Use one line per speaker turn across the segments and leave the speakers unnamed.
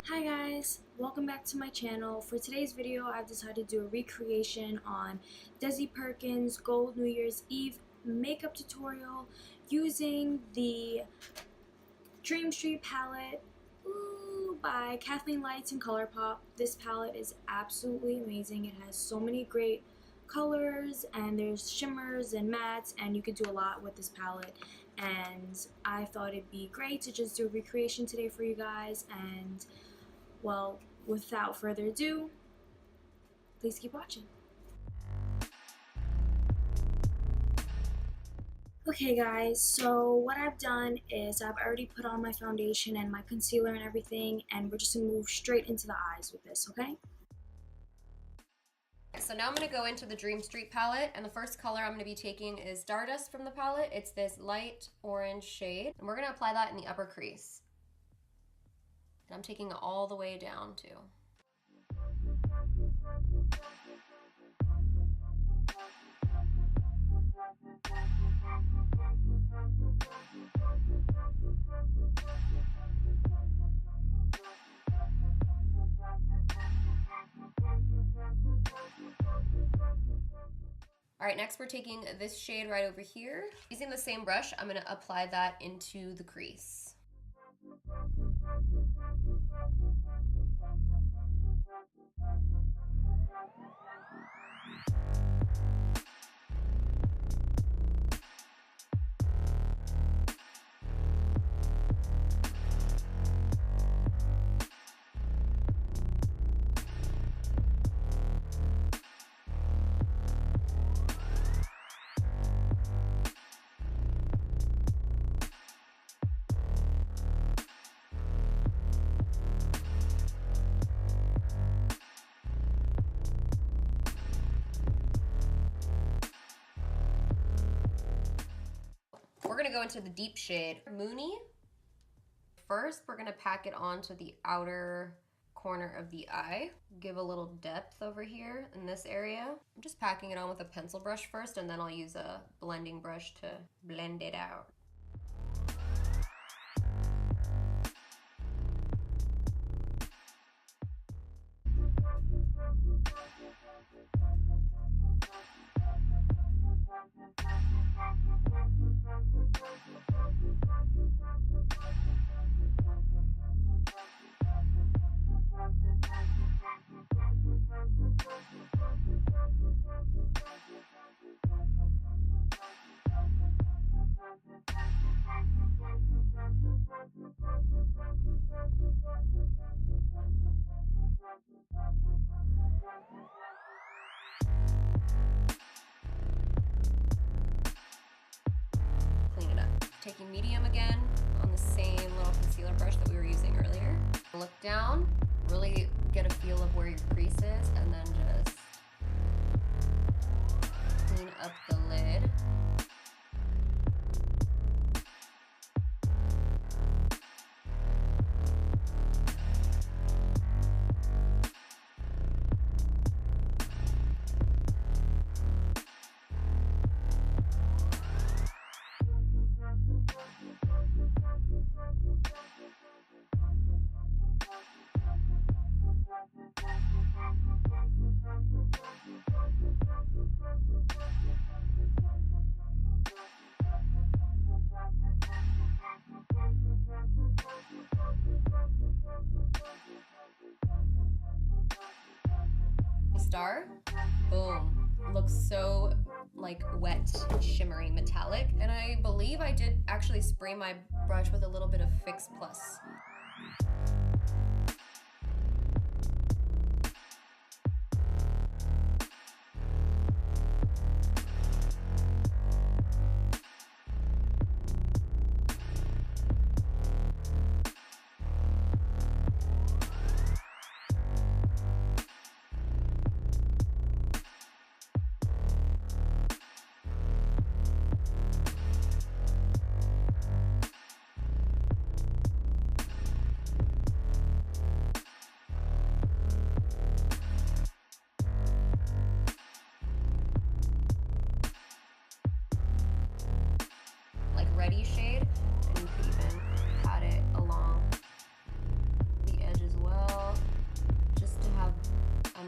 Hi guys, welcome back to my channel. For today's video, I've decided to do a recreation on Desi Perkin's Gold New Year's Eve makeup tutorial using the Dream Street palette by Kathleen Lights and Colourpop. This palette is absolutely amazing. It has so many great colors and there's shimmers and mattes, and you could do a lot with this palette, and I thought it'd be great to just do a recreation today for you guys. And well, without further ado, please keep watching. Okay guys, so what I've done is I've already put on my foundation and my concealer and everything, and we're just going to move straight into the eyes with this, okay?
So now I'm going to go into the Dream Street palette, and the first color I'm going to be taking is Stardust from the palette. It's this light orange shade, and we're going to apply that in the upper crease. And I'm taking it all the way down too. All right, next we're taking this shade right over here. Using the same brush, I'm gonna apply that into the crease. We're gonna go into the deep shade Moony. First, we're gonna pack it onto the outer corner of the eye. Give a little depth over here in this area. I'm just packing it on with a pencil brush first, and then I'll use a blending brush to blend it out. Clean it up. Taking medium again on the same little concealer brush that we were using earlier. Look down, really get a feel of where your crease is, and then just clean up the lid. Star, boom, looks so like wet, shimmery, metallic. And I believe I did actually spray my brush with a little bit of Fix Plus.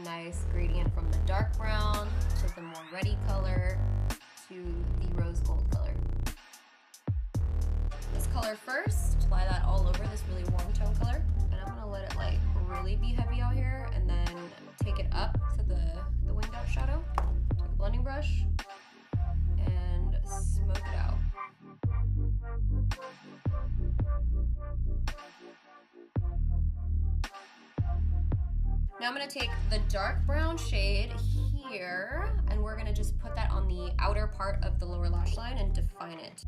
nice gradient from the dark brown to the more reddy color to the rose gold color. This color first, apply that all over this really warm tone color, and I'm gonna let it like really be heavy out here, and then take it up to the winged out shadow. Take a blending brush and smoke it out. Now I'm going to take the dark brown shade here, and we're going to just put that on the outer part of the lower lash line and define it.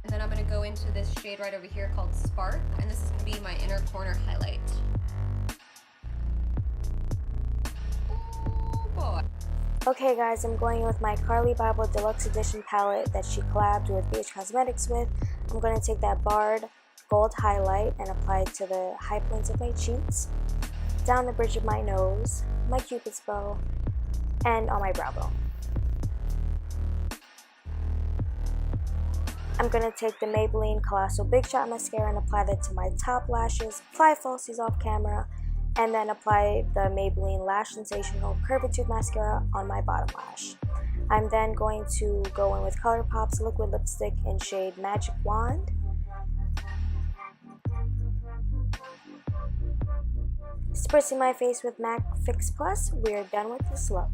And then I'm going to go into this shade right over here called Spark, and this is going to be my inner corner highlight. Oh boy.
Okay guys, I'm going with my Carli Bybel Deluxe Edition palette that she collabed with BH Cosmetics with. I'm going to take that barred gold highlight and apply it to the high points of my cheeks, down the bridge of my nose, my cupid's bow, and on my brow bone. I'm going to take the Maybelline Colossal Big Shot Mascara and apply that to my top lashes, apply falsies off camera, and then apply the Maybelline Lash Sensational Curvatude Mascara on my bottom lash. I'm then going to go in with Colourpop's liquid lipstick in shade Magic Wand. Spritzing my face with MAC Fix Plus, we're done with this look.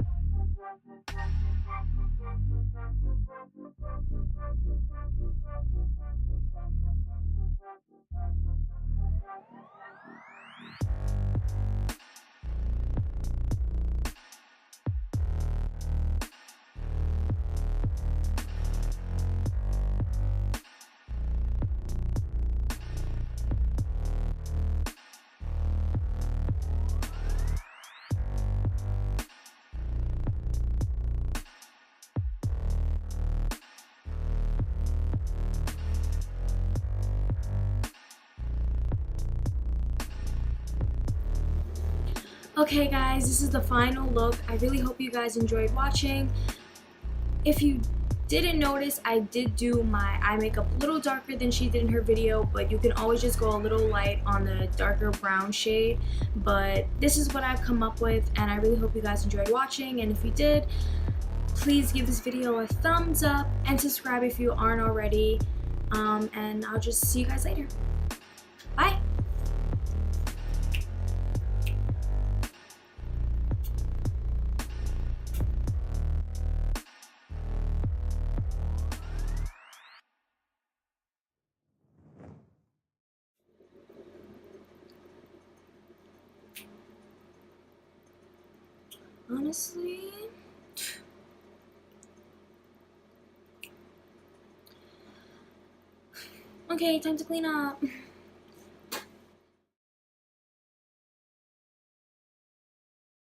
Okay guys, this is the final look. I really hope you guys enjoyed watching. If you didn't notice, I did do my eye makeup a little darker than she did in her video, but you can always just go a little light on the darker brown shade. But this is what I've come up with, and I really hope you guys enjoyed watching, and if you did, please give this video a thumbs up and subscribe if you aren't already, and I'll just see you guys later. Bye! Honestly, okay, time to clean up.